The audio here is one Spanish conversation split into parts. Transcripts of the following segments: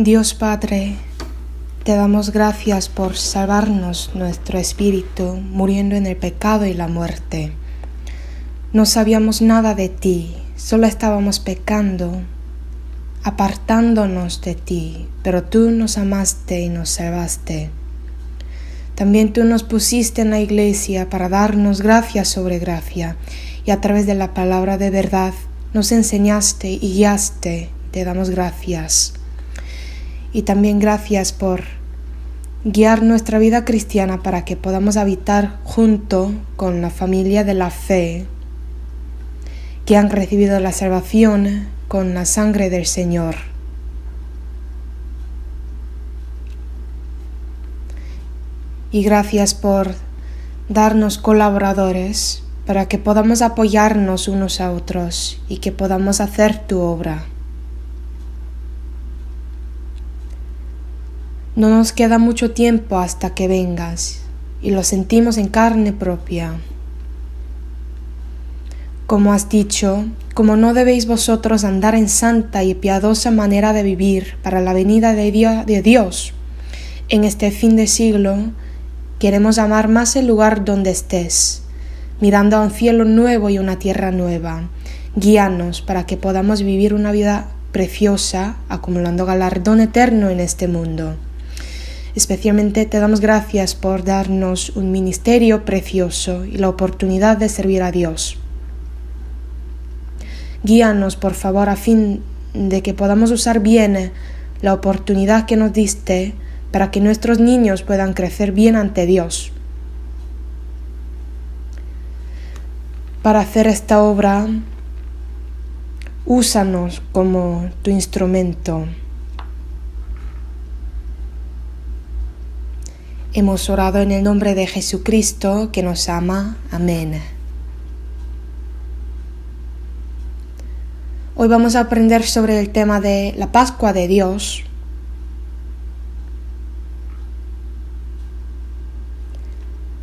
Dios Padre, te damos gracias por salvarnos nuestro espíritu muriendo en el pecado y la muerte. No sabíamos nada de ti, solo estábamos pecando, apartándonos de ti, pero tú nos amaste y nos salvaste. También tú nos pusiste en la iglesia para darnos gracia sobre gracia, y a través de la palabra de verdad nos enseñaste y guiaste. Te damos gracias. Y también gracias por guiar nuestra vida cristiana para que podamos habitar junto con la familia de la fe, que han recibido la salvación con la sangre del Señor. Y gracias por darnos colaboradores para que podamos apoyarnos unos a otros y que podamos hacer tu obra. No nos queda mucho tiempo hasta que vengas, y lo sentimos en carne propia. Como has dicho, como no debéis vosotros andar en santa y piadosa manera de vivir para la venida de Dios, en este fin de siglo queremos amar más el lugar donde estés, mirando a un cielo nuevo y una tierra nueva. Guíanos para que podamos vivir una vida preciosa, acumulando galardón eterno en este mundo. Especialmente te damos gracias por darnos un ministerio precioso y la oportunidad de servir a Dios. Guíanos, por favor, a fin de que podamos usar bien la oportunidad que nos diste para que nuestros niños puedan crecer bien ante Dios. Para hacer esta obra, úsanos como tu instrumento. Hemos orado en el nombre de Jesucristo, que nos ama. Amén. Hoy vamos a aprender sobre el tema de la Pascua de Dios.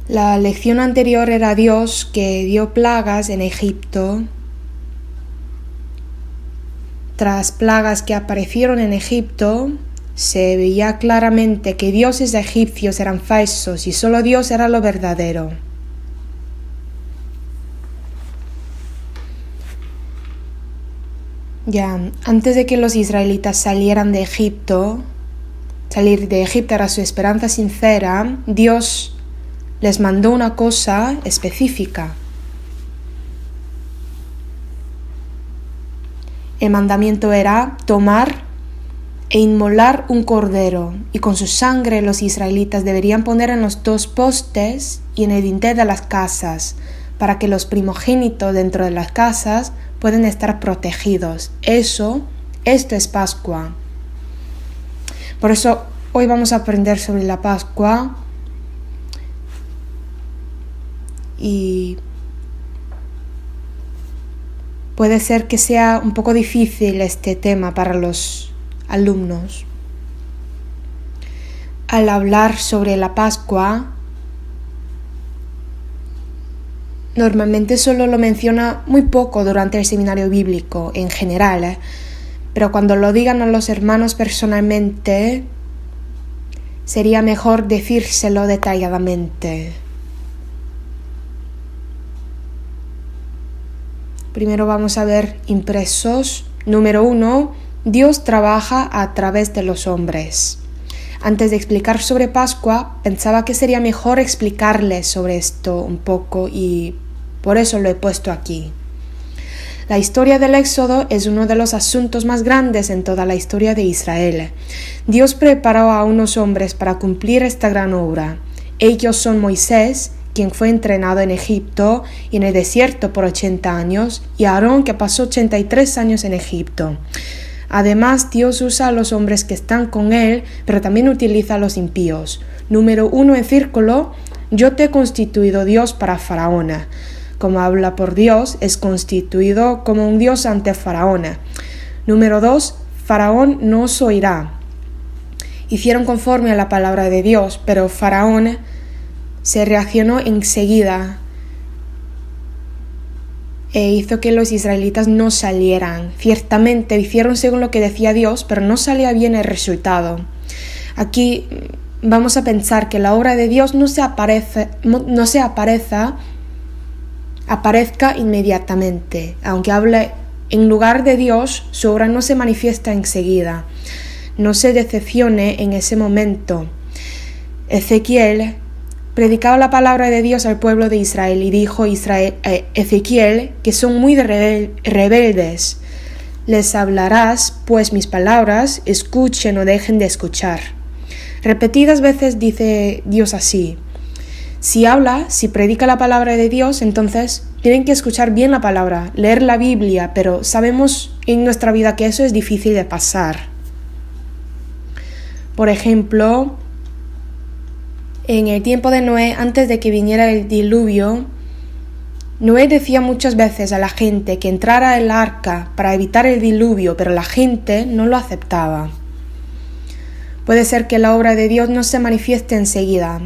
La lección anterior era Dios que dio plagas en Egipto. Tras plagas que aparecieron en Egipto, se veía claramente que dioses egipcios eran falsos y solo Dios era lo verdadero. Ya, antes de que los israelitas salieran de Egipto, salir de Egipto era su esperanza sincera, Dios les mandó una cosa específica. El mandamiento era tomar e inmolar un cordero, y con su sangre los israelitas deberían poner en los dos postes y en el dintel de las casas, para que los primogénitos dentro de las casas puedan estar protegidos. Esto es Pascua. Por eso hoy vamos a aprender sobre la Pascua y puede ser que sea un poco difícil este tema para los alumnos. Al hablar sobre la Pascua, normalmente solo lo menciona muy poco durante el seminario bíblico en general, pero cuando lo digan a los hermanos personalmente, sería mejor decírselo detalladamente. Primero vamos a ver impresos. Número 1. Dios trabaja a través de los hombres. Antes de explicar sobre Pascua, pensaba que sería mejor explicarles sobre esto un poco y por eso lo he puesto aquí. La historia del Éxodo es uno de los asuntos más grandes en toda la historia de Israel. Dios preparó a unos hombres para cumplir esta gran obra. Ellos son Moisés, quien fue entrenado en Egipto y en el desierto por 80 años, y Aarón, que pasó 83 años en Egipto. Además, Dios usa a los hombres que están con Él, pero también utiliza a los impíos. Número 1 en círculo, yo te he constituido Dios para Faraón. Como habla por Dios, es constituido como un Dios ante Faraón. Número 2, Faraón no os oirá. Hicieron conforme a la palabra de Dios, pero Faraón se reaccionó enseguida e hizo que los israelitas no salieran. Ciertamente hicieron según lo que decía Dios, pero no salía bien el resultado. Aquí vamos a pensar que la obra de Dios no se aparezca inmediatamente. Aunque hable en lugar de Dios, su obra no se manifiesta enseguida. No se decepcione en ese momento. Ezequiel predicaba la palabra de Dios al pueblo de Israel y dijo Ezequiel que son muy rebeldes. Les hablarás, pues mis palabras, escuchen o dejen de escuchar. Repetidas veces dice Dios así. Si predica la palabra de Dios, entonces tienen que escuchar bien la palabra, leer la Biblia, pero sabemos en nuestra vida que eso es difícil de pasar. Por ejemplo, en el tiempo de Noé, antes de que viniera el diluvio, Noé decía muchas veces a la gente que entrara en el arca para evitar el diluvio, pero la gente no lo aceptaba. Puede ser que la obra de Dios no se manifieste enseguida,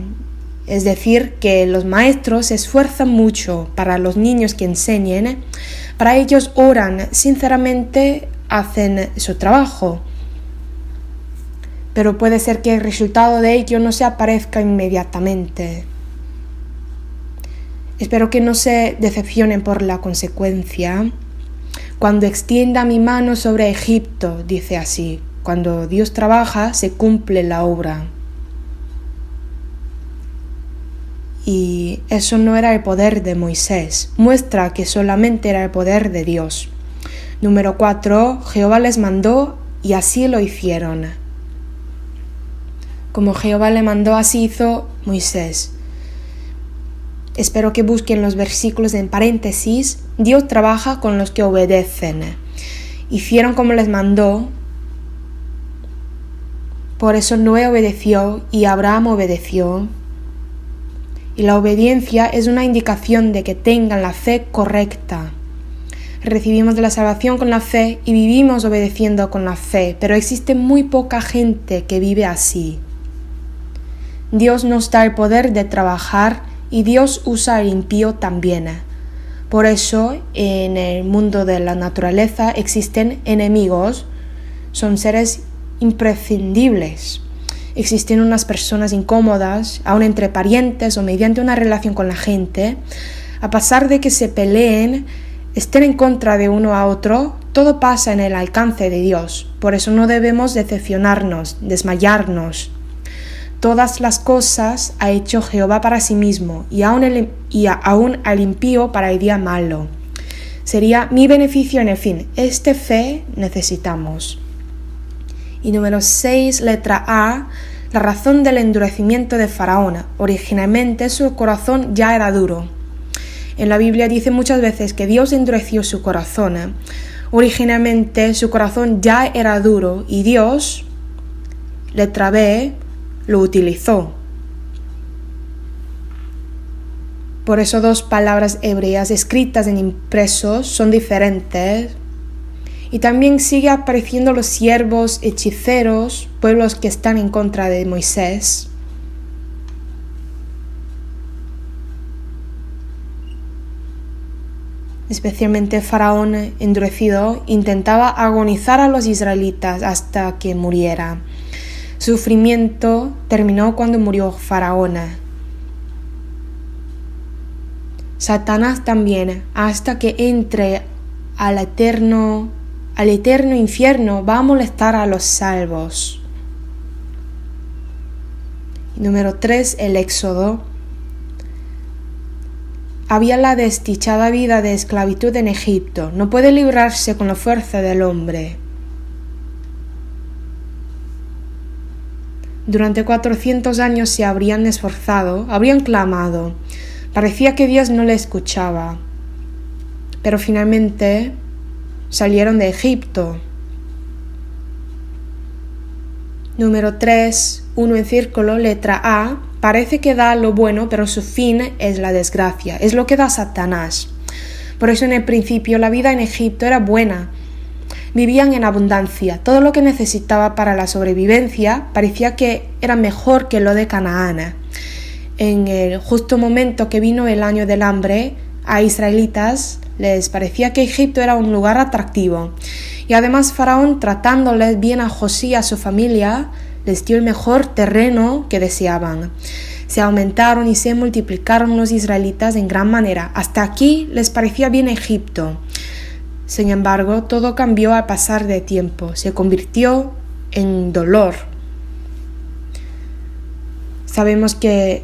es decir, que los maestros se esfuerzan mucho para los niños que enseñen, para ellos oran, sinceramente hacen su trabajo. Pero puede ser que el resultado de ello no se aparezca inmediatamente. Espero que no se decepcionen por la consecuencia. Cuando extienda mi mano sobre Egipto, dice así, cuando Dios trabaja, se cumple la obra. Y eso no era el poder de Moisés, muestra que solamente era el poder de Dios. Número 4, Jehová les mandó y así lo hicieron. Como Jehová le mandó, así hizo Moisés. Espero que busquen los versículos en paréntesis. Dios trabaja con los que obedecen. Hicieron como les mandó. Por eso Noé obedeció y Abraham obedeció. Y la obediencia es una indicación de que tengan la fe correcta. Recibimos de la salvación con la fe y vivimos obedeciendo con la fe, pero existe muy poca gente que vive así. Dios nos da el poder de trabajar y Dios usa al impío también. Por eso, en el mundo de la naturaleza existen enemigos, son seres imprescindibles. Existen unas personas incómodas, aun entre parientes o mediante una relación con la gente. A pesar de que se peleen, estén en contra de uno a otro, todo pasa en el alcance de Dios. Por eso no debemos decepcionarnos, desmayarnos. Todas las cosas ha hecho Jehová para sí mismo, y aún al impío para el día malo. Sería mi beneficio en el fin. Este fe necesitamos. Y número 6, letra A, la razón del endurecimiento de Faraón. Originalmente su corazón ya era duro. En la Biblia dice muchas veces que Dios endureció su corazón. Originalmente su corazón ya era duro y Dios, letra B, lo utilizó. Por eso dos palabras hebreas escritas en impresos son diferentes. Y también sigue apareciendo los siervos, hechiceros, pueblos que están en contra de Moisés. Especialmente Faraón endurecido intentaba agonizar a los israelitas hasta que muriera. Su sufrimiento terminó cuando murió Faraón. Satanás también, hasta que entre al eterno infierno, va a molestar a los salvos. Número 3, el Éxodo. Había la desdichada vida de esclavitud en Egipto. No puede librarse con la fuerza del hombre. Durante 400 años se habrían esforzado, habrían clamado. Parecía que Dios no le escuchaba. Pero finalmente salieron de Egipto. Número 3, 1 en círculo, letra A. Parece que da lo bueno, pero su fin es la desgracia. Es lo que da Satanás. Por eso en el principio la vida en Egipto era buena. Vivían en abundancia. Todo lo que necesitaba para la sobrevivencia parecía que era mejor que lo de Canaán. En el justo momento que vino el año del hambre, a israelitas les parecía que Egipto era un lugar atractivo. Y además Faraón, tratándoles bien a José y a su familia, les dio el mejor terreno que deseaban. Se aumentaron y se multiplicaron los israelitas en gran manera. Hasta aquí les parecía bien Egipto. Sin embargo, todo cambió al pasar de tiempo. Se convirtió en dolor. Sabemos que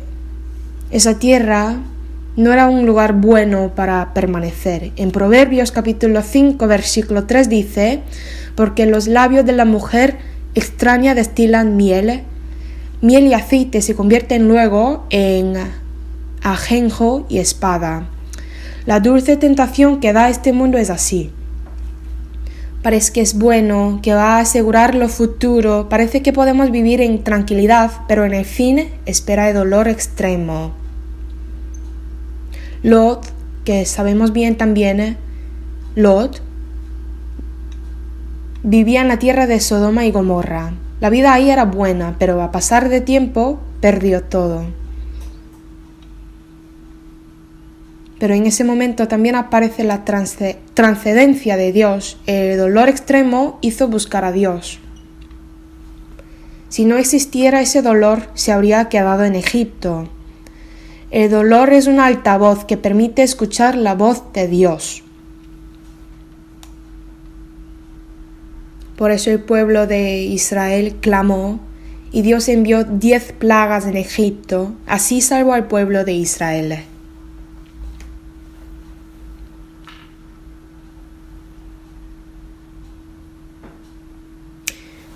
esa tierra no era un lugar bueno para permanecer. En Proverbios capítulo 5, versículo 3 dice: porque los labios de la mujer extraña destilan miel y aceite se convierten luego en ajenjo y espada. La dulce tentación que da este mundo es así. Parece que es bueno, que va a asegurar lo futuro, parece que podemos vivir en tranquilidad, pero en el fin espera el dolor extremo. Lot, que sabemos bien también, Lot vivía en la tierra de Sodoma y Gomorra. La vida ahí era buena, pero a pasar de tiempo perdió todo. Pero en ese momento también aparece la trascendencia de Dios. El dolor extremo hizo buscar a Dios. Si no existiera ese dolor, se habría quedado en Egipto. El dolor es un altavoz que permite escuchar la voz de Dios. Por eso el pueblo de Israel clamó y Dios envió 10 plagas en Egipto. Así salvó al pueblo de Israel.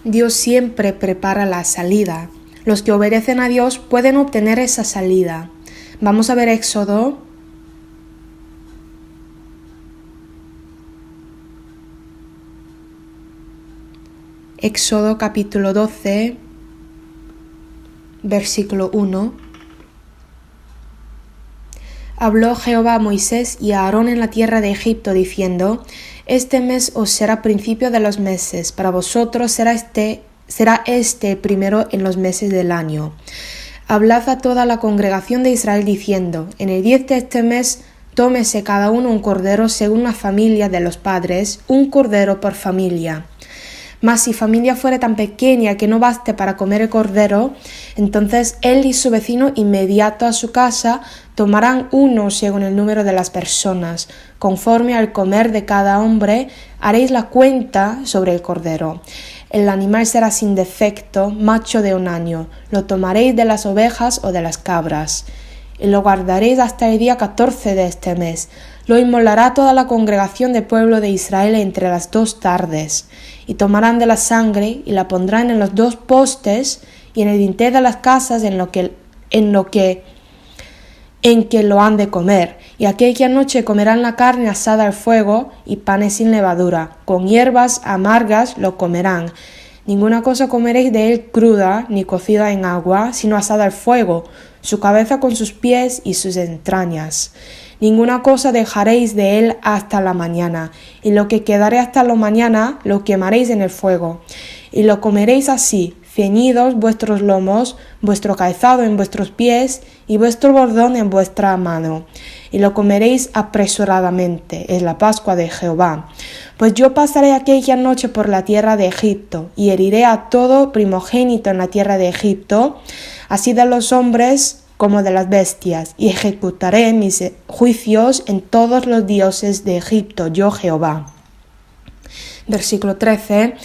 Dios siempre prepara la salida. Los que obedecen a Dios pueden obtener esa salida. Vamos a ver Éxodo. Éxodo capítulo 12, versículo 1. Habló Jehová a Moisés y a Aarón en la tierra de Egipto, diciendo: este mes os será principio de los meses, para vosotros será este primero en los meses del año. Hablad a toda la congregación de Israel, diciendo: en el 10 de este mes tómese cada uno un cordero según la familia de los padres, un cordero por familia. Mas si familia fuere tan pequeña que no baste para comer el cordero, entonces él y su vecino inmediato a su casa tomarán uno según el número de las personas. Conforme al comer de cada hombre, haréis la cuenta sobre el cordero. El animal será sin defecto, macho de un año. Lo tomaréis de las ovejas o de las cabras. Y lo guardaréis hasta el día 14 de este mes. Lo inmolará toda la congregación del pueblo de Israel entre las 2 tardes. Y tomarán de la sangre y la pondrán en los 2 postes y en el dintel de las casas en que lo han de comer. Y aquella noche comerán la carne asada al fuego y panes sin levadura. Con hierbas amargas lo comerán. Ninguna cosa comeréis de él cruda, ni cocida en agua, sino asada al fuego, su cabeza con sus pies y sus entrañas. Ninguna cosa dejaréis de él hasta la mañana, y lo que quedare hasta la mañana lo quemaréis en el fuego. Y lo comeréis así, ceñidos vuestros lomos, vuestro calzado en vuestros pies, y vuestro bordón en vuestra mano. Y lo comeréis apresuradamente, es la Pascua de Jehová. Pues yo pasaré aquella noche por la tierra de Egipto, y heriré a todo primogénito en la tierra de Egipto, así de los hombres como de las bestias, y ejecutaré mis juicios en todos los dioses de Egipto, yo Jehová. Versículo 13.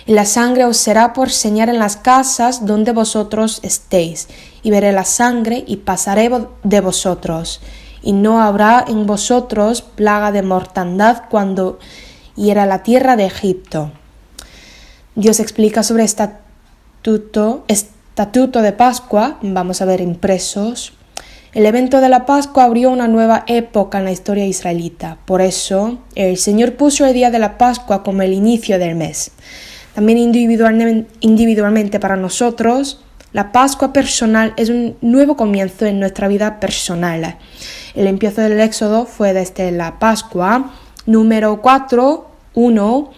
Y la sangre os será por señal en las casas donde vosotros estéis, y veré la sangre y pasaré de vosotros, y no habrá en vosotros plaga de mortandad cuando hiera la tierra de Egipto. Dios explica sobre estatuto de Pascua. Vamos a ver impresos. El evento de la Pascua abrió una nueva época en la historia israelita. Por eso, el Señor puso el día de la Pascua como el inicio del mes. También individualmente para nosotros, la Pascua personal es un nuevo comienzo en nuestra vida personal. El empiezo del Éxodo fue desde la Pascua. Número 4, 1.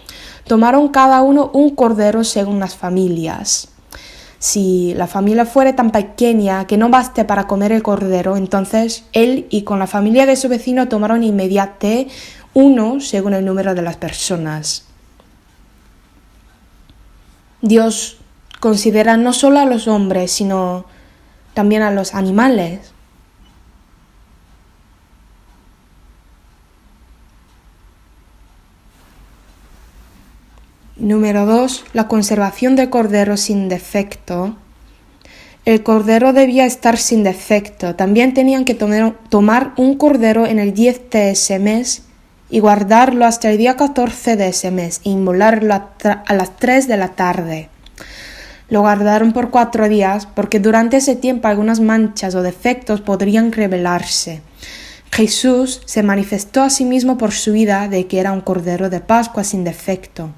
Tomaron cada uno un cordero según las familias. Si la familia fuera tan pequeña que no baste para comer el cordero, entonces él y con la familia de su vecino tomaron inmediatamente uno según el número de las personas. Dios considera no solo a los hombres, sino también a los animales. Número 2. La conservación del cordero sin defecto. El cordero debía estar sin defecto. También tenían que tomar un cordero en el 10 de ese mes y guardarlo hasta el día 14 de ese mes e inmolarlo a las 3 de la tarde. Lo guardaron por 4 días porque durante ese tiempo algunas manchas o defectos podrían revelarse. Jesús se manifestó a sí mismo por su vida de que era un cordero de Pascua sin defecto.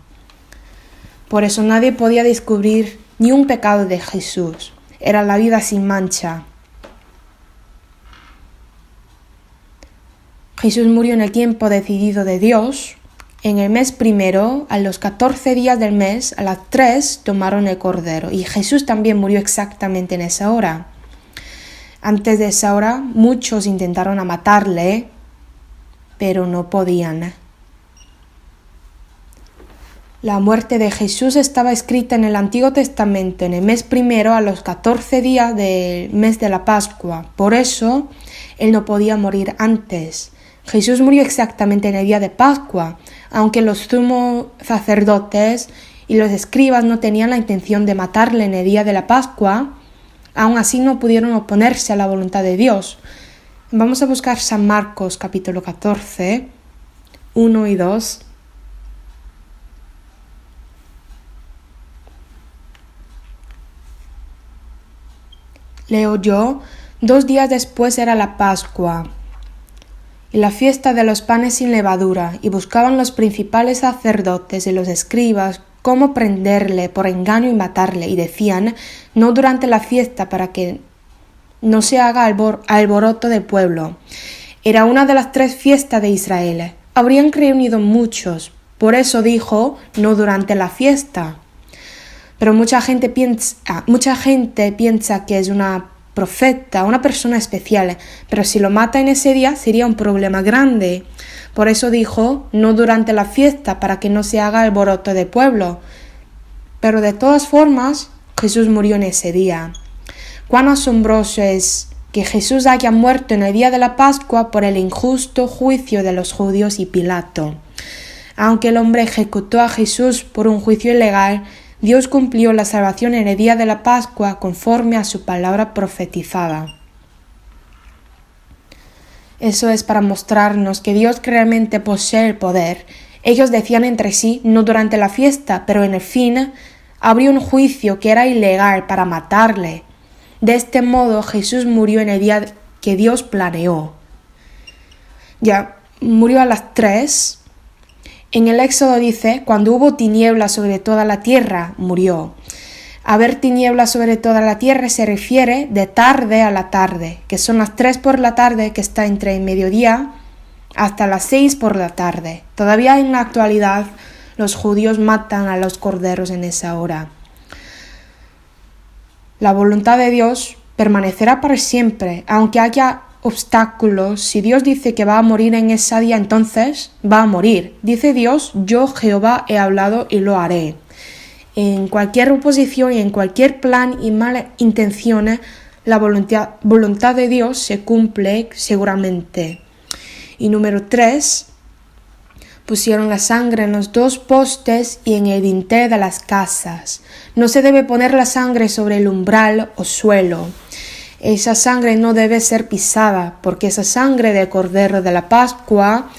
Por eso nadie podía descubrir ni un pecado de Jesús. Era la vida sin mancha. Jesús murió en el tiempo decidido de Dios. En el mes primero, a los 14 días del mes, a las 3 tomaron el cordero. Y Jesús también murió exactamente en esa hora. Antes de esa hora, muchos intentaron matarle, pero no podían. La muerte de Jesús estaba escrita en el Antiguo Testamento, en el mes primero, a los 14 días del mes de la Pascua. Por eso, Él no podía morir antes. Jesús murió exactamente en el día de Pascua, aunque los sumos sacerdotes y los escribas no tenían la intención de matarle en el día de la Pascua, aún así no pudieron oponerse a la voluntad de Dios. Vamos a buscar San Marcos capítulo 14, 1 y 2. Leo yo, 2 días después era la Pascua y la fiesta de los panes sin levadura, y buscaban los principales sacerdotes y los escribas cómo prenderle por engaño y matarle, y decían, no durante la fiesta para que no se haga alboroto del pueblo. Era una de las 3 fiestas de Israel. Habrían reunido muchos, por eso dijo, no durante la fiesta. Pero mucha gente piensa que es una profeta, una persona especial, pero si lo mata en ese día sería un problema grande. Por eso dijo, no durante la fiesta, para que no se haga alboroto de pueblo. Pero de todas formas, Jesús murió en ese día. Cuán asombroso es que Jesús haya muerto en el día de la Pascua por el injusto juicio de los judíos y Pilato. Aunque el hombre ejecutó a Jesús por un juicio ilegal, Dios cumplió la salvación en el día de la Pascua conforme a su palabra profetizada. Eso es para mostrarnos que Dios realmente posee el poder. Ellos decían entre sí, no durante la fiesta, pero en el fin abrió un juicio que era ilegal para matarle. De este modo Jesús murió en el día que Dios planeó. Ya, murió a las 3. En el Éxodo dice, cuando hubo tinieblas sobre toda la tierra, murió. Haber tinieblas sobre toda la tierra se refiere de tarde a la tarde, que son las 3 por la tarde, que está entre el mediodía, hasta las 6 por la tarde. Todavía en la actualidad los judíos matan a los corderos en esa hora. La voluntad de Dios permanecerá para siempre, aunque haya obstáculos. Si Dios dice que va a morir en ese día, entonces va a morir. Dice Dios, yo Jehová he hablado y lo haré. En cualquier oposición y en cualquier plan y mala intención, la voluntad de Dios se cumple seguramente. Y número 3, pusieron la sangre en los 2 postes y en el dintel de las casas. No se debe poner la sangre sobre el umbral o suelo. Esa sangre no debe ser pisada, porque esa sangre del Cordero de la Pascua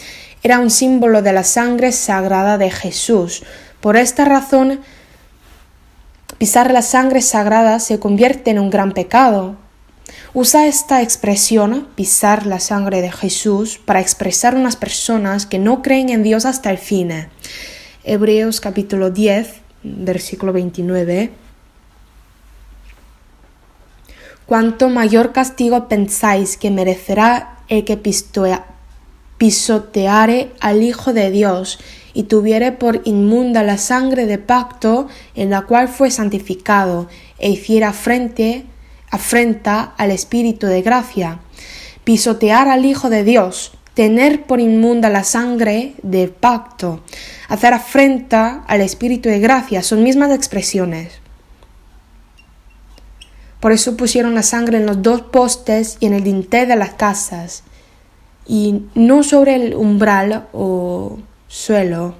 era un símbolo de la sangre sagrada de Jesús. Por esta razón, pisar la sangre sagrada se convierte en un gran pecado. Usa esta expresión, pisar la sangre de Jesús, para expresar unas personas que no creen en Dios hasta el fin. Hebreos capítulo 10, versículo 29. ¿Cuánto mayor castigo pensáis que merecerá el que pisoteare al Hijo de Dios y tuviere por inmunda la sangre de pacto en la cual fue santificado e hiciera afrenta al Espíritu de gracia? Pisotear al Hijo de Dios, tener por inmunda la sangre del pacto, hacer afrenta al Espíritu de gracia, son mismas expresiones. Por eso pusieron la sangre en los 2 postes y en el dintel de las casas, y no sobre el umbral o suelo.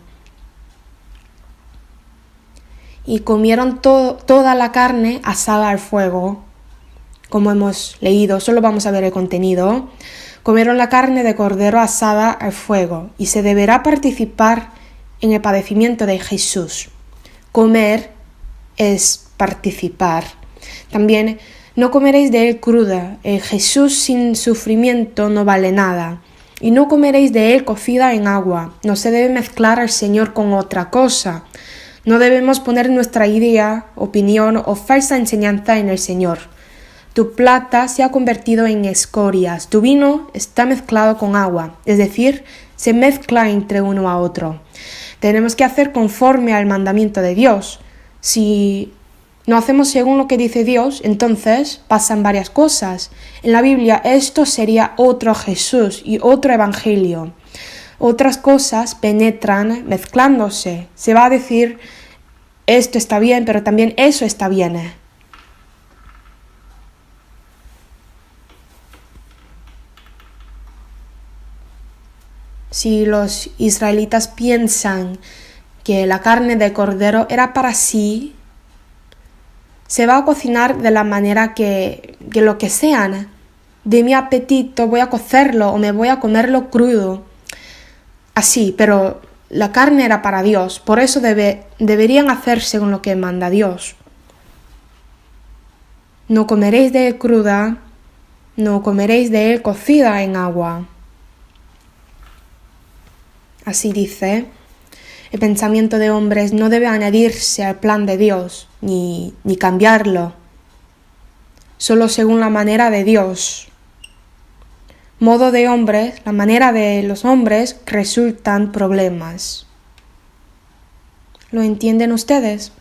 Y comieron toda la carne asada al fuego, como hemos leído, solo vamos a ver el contenido. Comieron la carne de cordero asada al fuego, y se deberá participar en el padecimiento de Jesús. Comer es participar. También no comeréis de él cruda, el Jesús sin sufrimiento no vale nada. Y no comeréis de él cocida en agua, no se debe mezclar al Señor con otra cosa. No debemos poner nuestra idea, opinión o falsa enseñanza en el Señor. Tu plata se ha convertido en escorias, tu vino está mezclado con agua, es decir, se mezcla entre uno a otro. Tenemos que hacer conforme al mandamiento de Dios. Si no hacemos según lo que dice Dios, entonces pasan varias cosas. En la Biblia esto sería otro Jesús y otro evangelio. Otras cosas penetran mezclándose. Se va a decir, esto está bien, pero también eso está bien. Si los israelitas piensan que la carne de cordero era para sí, se va a cocinar de la manera que lo que sean. De mi apetito voy a cocerlo o me voy a comerlo crudo. Así, pero la carne era para Dios, por eso deberían hacer según lo que manda Dios. No comeréis de él cruda, no comeréis de él cocida en agua. Así dice. El pensamiento de hombres no debe añadirse al plan de Dios, ni cambiarlo. Solo según la manera de Dios. Modo de hombres, la manera de los hombres, resultan problemas. ¿Lo entienden ustedes?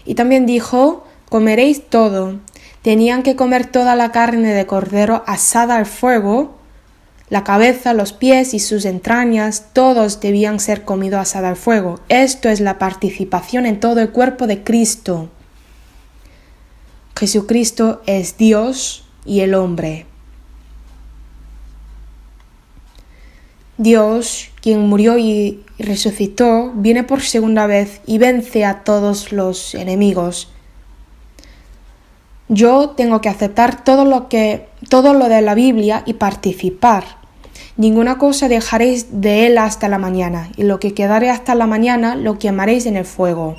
Y también dijo, comeréis todo. Tenían que comer toda la carne de cordero asada al fuego. La cabeza, los pies y sus entrañas, todos debían ser comidos asada al fuego. Esto es la participación en todo el cuerpo de Cristo. Jesucristo es Dios y el hombre. Dios, quien murió y resucitó, viene por segunda vez y vence a todos los enemigos. Yo tengo que aceptar todo lo de la Biblia y participar. Ninguna cosa dejaréis de él hasta la mañana, y lo que quedare hasta la mañana lo quemaréis en el fuego.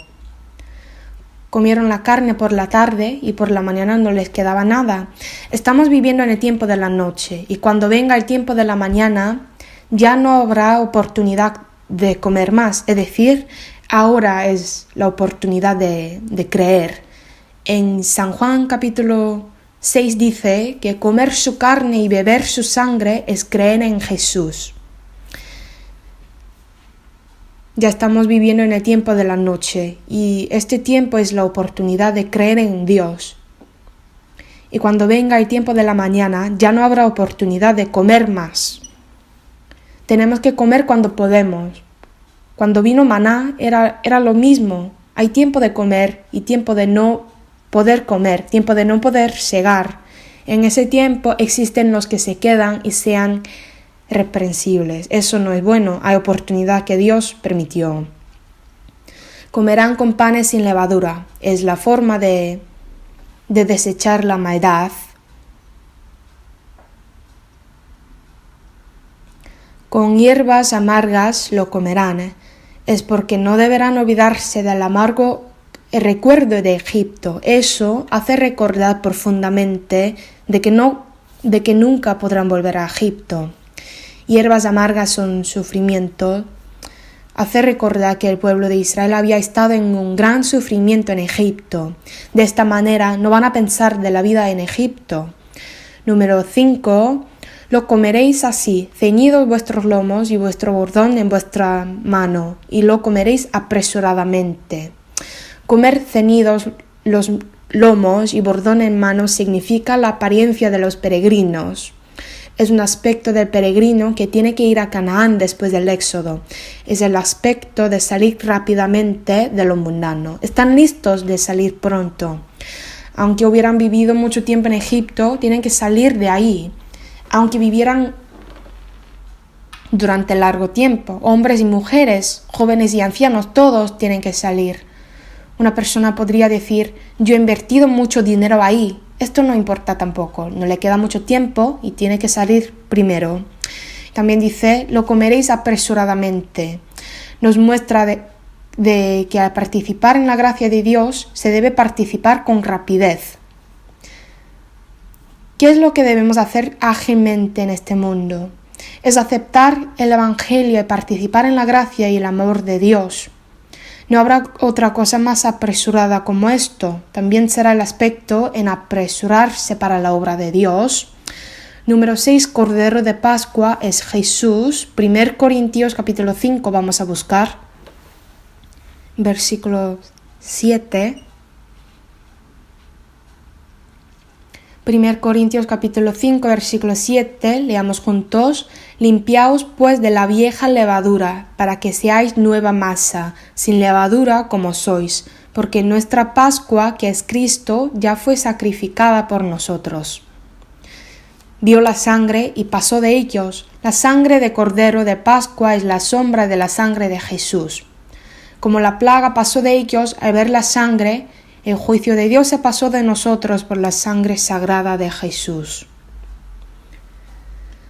Comieron la carne por la tarde y por la mañana no les quedaba nada. Estamos viviendo en el tiempo de la noche, y cuando venga el tiempo de la mañana ya no habrá oportunidad de comer más, es decir, ahora es la oportunidad de creer. En San Juan capítulo 6 dice que comer su carne y beber su sangre es creer en Jesús. Ya estamos viviendo en el tiempo de la noche y este tiempo es la oportunidad de creer en Dios. Y cuando venga el tiempo de la mañana ya no habrá oportunidad de comer más. Tenemos que comer cuando podemos. Cuando vino maná era lo mismo. Hay tiempo de comer y tiempo de no poder comer, tiempo de no poder segar. En ese tiempo existen los que se quedan y sean reprensibles. Eso no es bueno, hay oportunidad que Dios permitió. Comerán con panes sin levadura, es la forma de desechar la maldad. Con hierbas amargas lo comerán, es porque no deberán olvidarse del amargo recuerdo de Egipto. Eso hace recordar profundamente de que nunca podrán volver a Egipto. Hierbas amargas son sufrimiento. Hace recordar que el pueblo de Israel había estado en un gran sufrimiento en Egipto. De esta manera no van a pensar de la vida en Egipto. Número 5. Lo comeréis así, ceñidos vuestros lomos y vuestro bordón en vuestra mano, y lo comeréis apresuradamente. Comer ceñidos los lomos y bordón en mano significa la apariencia de los peregrinos. Es un aspecto del peregrino que tiene que ir a Canaán después del éxodo. Es el aspecto de salir rápidamente de lo mundano. Están listos de salir pronto. Aunque hubieran vivido mucho tiempo en Egipto, tienen que salir de ahí. Aunque vivieran durante largo tiempo, hombres y mujeres, jóvenes y ancianos, todos tienen que salir. Una persona podría decir, yo he invertido mucho dinero ahí. Esto no importa tampoco, no le queda mucho tiempo y tiene que salir primero. También dice, lo comeréis apresuradamente. Nos muestra de que al participar en la gracia de Dios se debe participar con rapidez. ¿Qué es lo que debemos hacer ágilmente en este mundo? Es aceptar el Evangelio y participar en la gracia y el amor de Dios. No habrá otra cosa más apresurada como esto. También será el aspecto en apresurarse para la obra de Dios. Número 6, Cordero de Pascua es Jesús. 1 Corintios capítulo 5 vamos a buscar. Versículo 7. 1 Corintios capítulo 5 versículo 7, leamos juntos, limpiaos pues de la vieja levadura, para que seáis nueva masa, sin levadura como sois, porque nuestra Pascua, que es Cristo, ya fue sacrificada por nosotros. Vio la sangre y pasó de ellos. La sangre de Cordero de Pascua es la sombra de la sangre de Jesús. Como la plaga pasó de ellos al ver la sangre, el juicio de Dios se pasó de nosotros por la sangre sagrada de Jesús.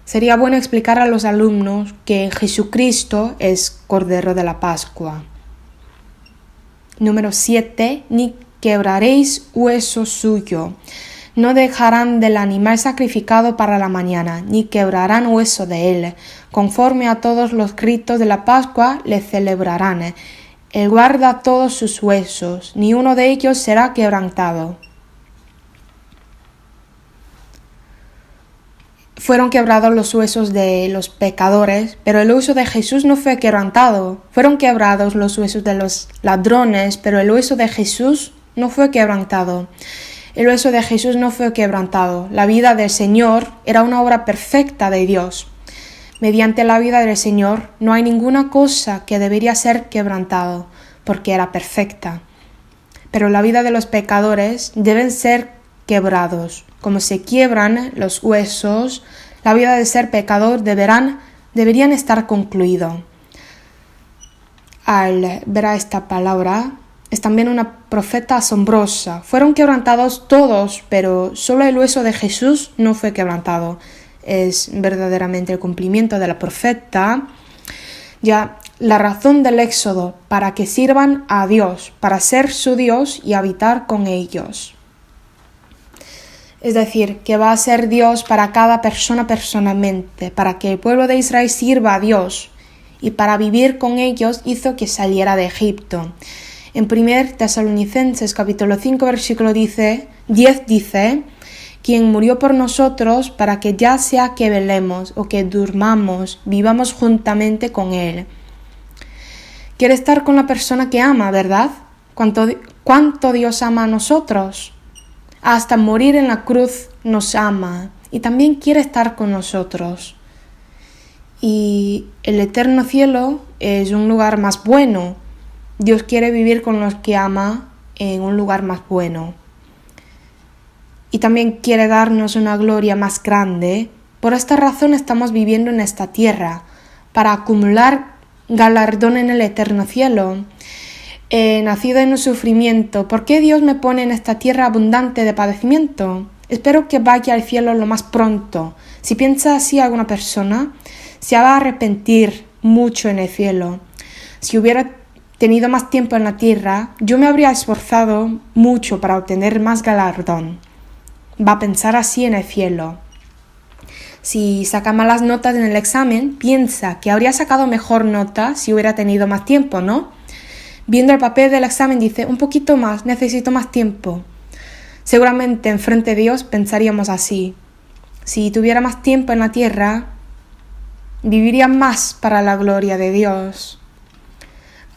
Sería bueno explicar a los alumnos que Jesucristo es Cordero de la Pascua. Número 7. Ni quebraréis hueso suyo. No dejarán del animal sacrificado para la mañana, ni quebrarán hueso de él. Conforme a todos los ritos de la Pascua le celebrarán. Él guarda todos sus huesos, ni uno de ellos será quebrantado. Fueron quebrados los huesos de los pecadores, pero el hueso de Jesús no fue quebrantado. Fueron quebrados los huesos de los ladrones, pero el hueso de Jesús no fue quebrantado. El hueso de Jesús no fue quebrantado. La vida del Señor era una obra perfecta de Dios. Mediante la vida del Señor no hay ninguna cosa que debería ser quebrantado, porque era perfecta. Pero la vida de los pecadores deben ser quebrados. Como se quiebran los huesos, la vida de ser pecador deberían estar concluido. Al ver a esta palabra, es también una profeta asombrosa. Fueron quebrantados todos, pero solo el hueso de Jesús no fue quebrantado. Es verdaderamente el cumplimiento de la profeta, ya la razón del éxodo, para que sirvan a Dios, para ser su Dios y habitar con ellos. Es decir, que va a ser Dios para cada persona personalmente, para que el pueblo de Israel sirva a Dios, y para vivir con ellos hizo que saliera de Egipto. En 1 Tesalonicenses capítulo 5 versículo 10 dice, quien murió por nosotros para que ya sea que velemos o que durmamos, vivamos juntamente con Él. Quiere estar con la persona que ama, ¿verdad? ¿Cuánto Dios ama a nosotros? Hasta morir en la cruz nos ama y también quiere estar con nosotros. Y el eterno cielo es un lugar más bueno. Dios quiere vivir con los que ama en un lugar más bueno. Y también quiere darnos una gloria más grande. Por esta razón estamos viviendo en esta tierra, para acumular galardón en el eterno cielo. Nacido en un sufrimiento, ¿por qué Dios me pone en esta tierra abundante de padecimiento? Espero que vaya al cielo lo más pronto. Si piensa así alguna persona, se va a arrepentir mucho en el cielo. Si hubiera tenido más tiempo en la tierra, yo me habría esforzado mucho para obtener más galardón. Va a pensar así en el cielo. Si saca malas notas en el examen, piensa que habría sacado mejor nota si hubiera tenido más tiempo, ¿no? Viendo el papel del examen dice, un poquito más, necesito más tiempo. Seguramente enfrente de Dios pensaríamos así. Si tuviera más tiempo en la tierra, viviría más para la gloria de Dios.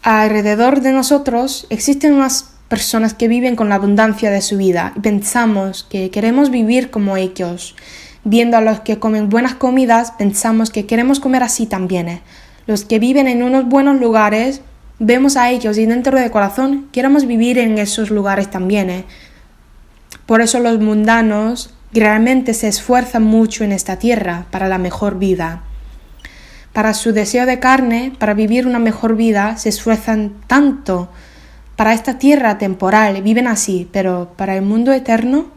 Alrededor de nosotros existen unas personas que viven con la abundancia de su vida y pensamos que queremos vivir como ellos. Viendo a los que comen buenas comidas, pensamos que queremos comer así también. Los que viven en unos buenos lugares, vemos a ellos y dentro del corazón queremos vivir en esos lugares también. Por eso los mundanos realmente se esfuerzan mucho en esta tierra para la mejor vida. Para su deseo de carne, para vivir una mejor vida, se esfuerzan tanto. Para esta tierra temporal viven así, pero para el mundo eterno,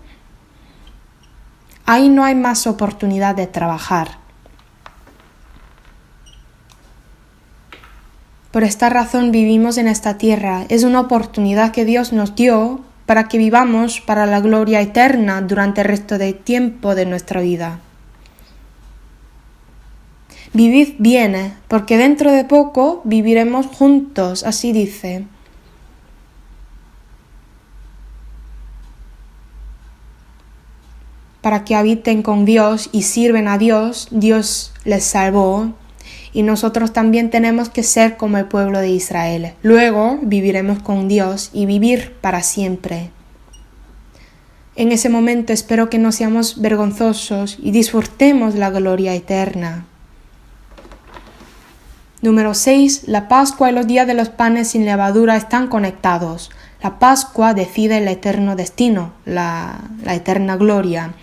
ahí no hay más oportunidad de trabajar. Por esta razón vivimos en esta tierra. Es una oportunidad que Dios nos dio para que vivamos para la gloria eterna durante el resto del tiempo de nuestra vida. Vivid bien, porque dentro de poco viviremos juntos, así dice. Para que habiten con Dios y sirven a Dios, Dios les salvó. Y nosotros también tenemos que ser como el pueblo de Israel. Luego viviremos con Dios y vivir para siempre. En ese momento espero que no seamos vergonzosos y disfrutemos la gloria eterna. Número 6. La Pascua y los días de los panes sin levadura están conectados. La Pascua decide el eterno destino, la eterna gloria.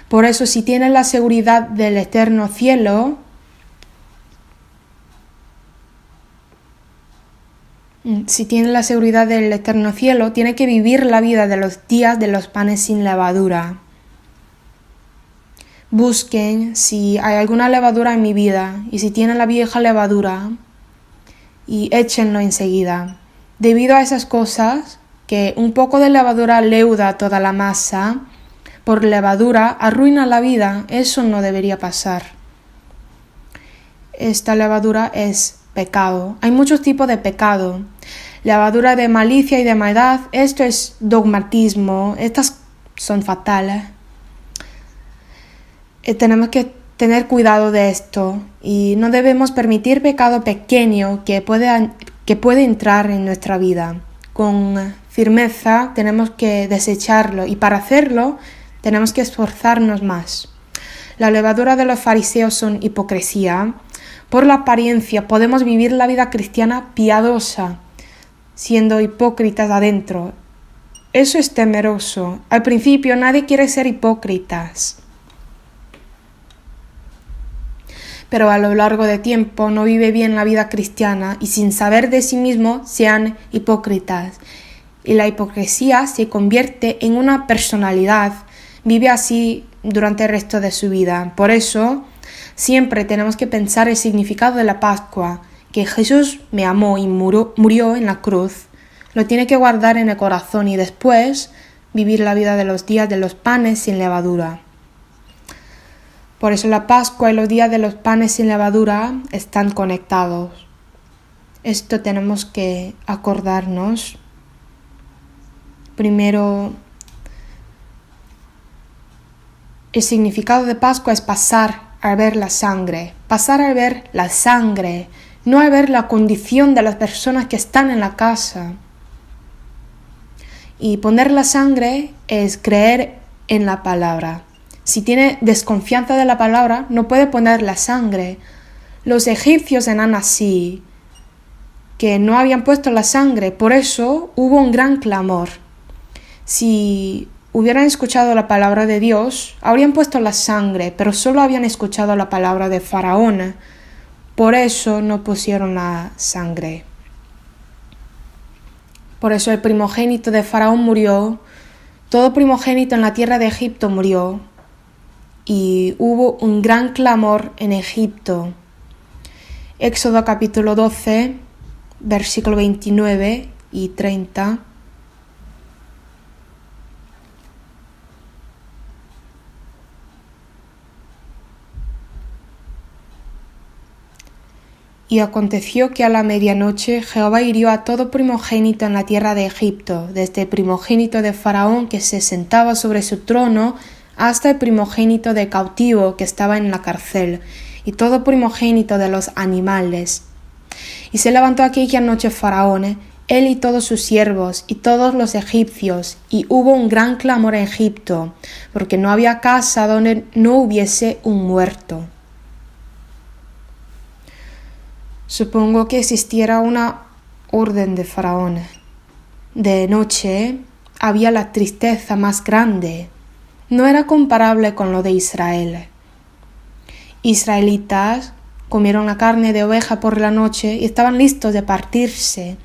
Por eso, si tienes la seguridad del eterno cielo, tiene que vivir la vida de los días de los panes sin levadura. Busquen si hay alguna levadura en mi vida y si tienen la vieja levadura y échenlo enseguida. Debido a esas cosas, que un poco de levadura leuda toda la masa, por levadura arruina la vida, eso no debería pasar. Esta levadura es pecado. Hay muchos tipos de pecado. Levadura de malicia y de maldad, esto es dogmatismo, estas son fatales. Tenemos que tener cuidado de esto y no debemos permitir pecado pequeño que puede entrar en nuestra vida. Con firmeza tenemos que desecharlo y para hacerlo tenemos que esforzarnos más. La levadura de los fariseos son hipocresía. Por la apariencia podemos vivir la vida cristiana piadosa, siendo hipócritas adentro. Eso es temeroso. Al principio nadie quiere ser hipócritas. Pero a lo largo del tiempo no vive bien la vida cristiana y sin saber de sí mismo sean hipócritas. Y la hipocresía se convierte en una personalidad. Vive así durante el resto de su vida. Por eso, siempre tenemos que pensar el significado de la Pascua, que Jesús me amó y murió en la cruz. Lo tiene que guardar en el corazón y después vivir la vida de los días de los panes sin levadura. Por eso la Pascua y los días de los panes sin levadura están conectados. Esto tenemos que acordarnos. Primero, el significado de Pascua es pasar a ver la sangre. Pasar a ver la sangre, no a ver la condición de las personas que están en la casa. Y poner la sangre es creer en la palabra. Si tiene desconfianza de la palabra, no puede poner la sangre. Los egipcios eran así, que no habían puesto la sangre, por eso hubo un gran clamor. Si hubieran escuchado la palabra de Dios, habrían puesto la sangre, pero solo habían escuchado la palabra de Faraón. Por eso no pusieron la sangre. Por eso el primogénito de Faraón murió, todo primogénito en la tierra de Egipto murió. Y hubo un gran clamor en Egipto. Éxodo capítulo 12, versículo 29 y 30. Y aconteció que a la medianoche Jehová hirió a todo primogénito en la tierra de Egipto, desde el primogénito de Faraón que se sentaba sobre su trono, hasta el primogénito de cautivo que estaba en la cárcel, y todo primogénito de los animales. Y se levantó aquella noche Faraón, él y todos sus siervos y todos los egipcios, y hubo un gran clamor en Egipto, porque no había casa donde no hubiese un muerto. Supongo que existiera una orden de Faraón. De noche había la tristeza más grande. No era comparable con lo de Israel. Israelitas comieron la carne de oveja por la noche y estaban listos de partirse.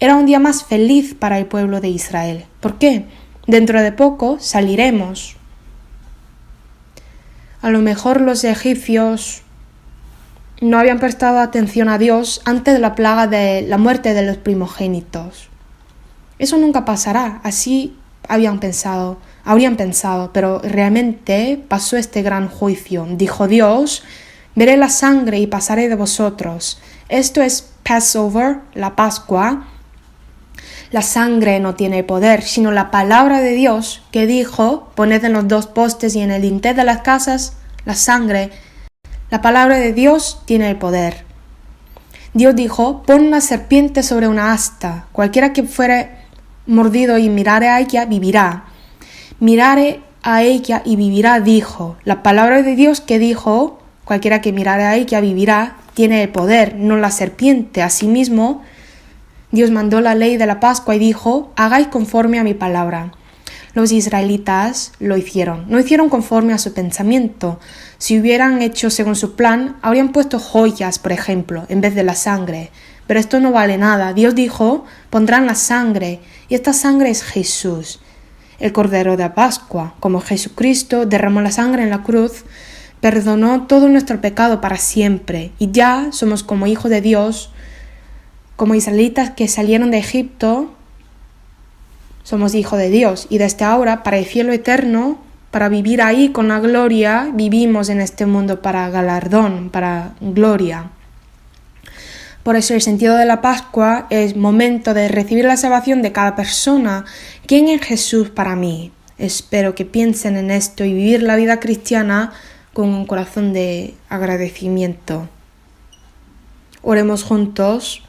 Era un día más feliz para el pueblo de Israel. ¿Por qué? Dentro de poco saliremos. A lo mejor los egipcios no habían prestado atención a Dios antes de la plaga de la muerte de los primogénitos. Eso nunca pasará, así habrían pensado, pero realmente pasó este gran juicio. Dijo Dios: veré la sangre y pasaré de vosotros. Esto es Passover, la Pascua. La sangre no tiene poder, sino la palabra de Dios que dijo: poned en los dos postes y en el dintel de las casas la sangre. La palabra de Dios tiene el poder. Dios dijo: pon una serpiente sobre una asta. Cualquiera que fuere mordido y mirare a ella, vivirá. Mirare a ella y vivirá, dijo. La palabra de Dios que dijo: cualquiera que mirare a ella vivirá, tiene el poder, no la serpiente. Asimismo, Dios mandó la ley de la Pascua y dijo: hagáis conforme a mi palabra. Los israelitas lo hicieron. No hicieron conforme a su pensamiento. Si hubieran hecho según su plan, habrían puesto joyas, por ejemplo, en vez de la sangre. Pero esto no vale nada. Dios dijo: pondrán la sangre, y esta sangre es Jesús, el Cordero de la Pascua. Como Jesucristo derramó la sangre en la cruz, perdonó todo nuestro pecado para siempre, y ya somos como hijos de Dios, como israelitas que salieron de Egipto. Somos hijos de Dios, y desde ahora, para el cielo eterno, para vivir ahí con la gloria, vivimos en este mundo para galardón, para gloria. Por eso el sentido de la Pascua es momento de recibir la salvación de cada persona. ¿Quién es Jesús para mí? Espero que piensen en esto y vivir la vida cristiana con un corazón de agradecimiento. Oremos juntos.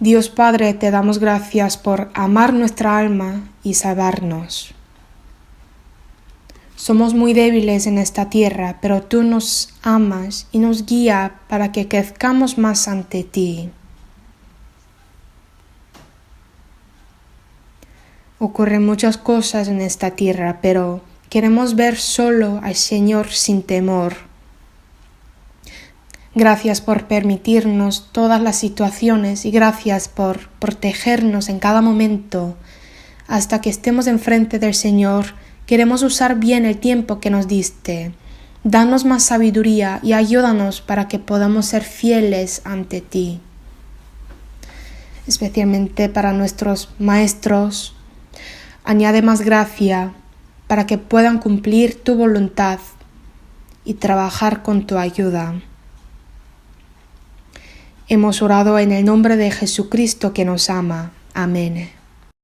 Dios Padre, te damos gracias por amar nuestra alma y salvarnos. Somos muy débiles en esta tierra, pero tú nos amas y nos guías para que crezcamos más ante ti. Ocurren muchas cosas en esta tierra, pero queremos ver solo al Señor sin temor. Gracias por permitirnos todas las situaciones y gracias por protegernos en cada momento. Hasta que estemos enfrente del Señor, queremos usar bien el tiempo que nos diste. Danos más sabiduría y ayúdanos para que podamos ser fieles ante ti. Especialmente para nuestros maestros, añade más gracia para que puedan cumplir tu voluntad y trabajar con tu ayuda. Hemos orado en el nombre de Jesucristo que nos ama. Amén.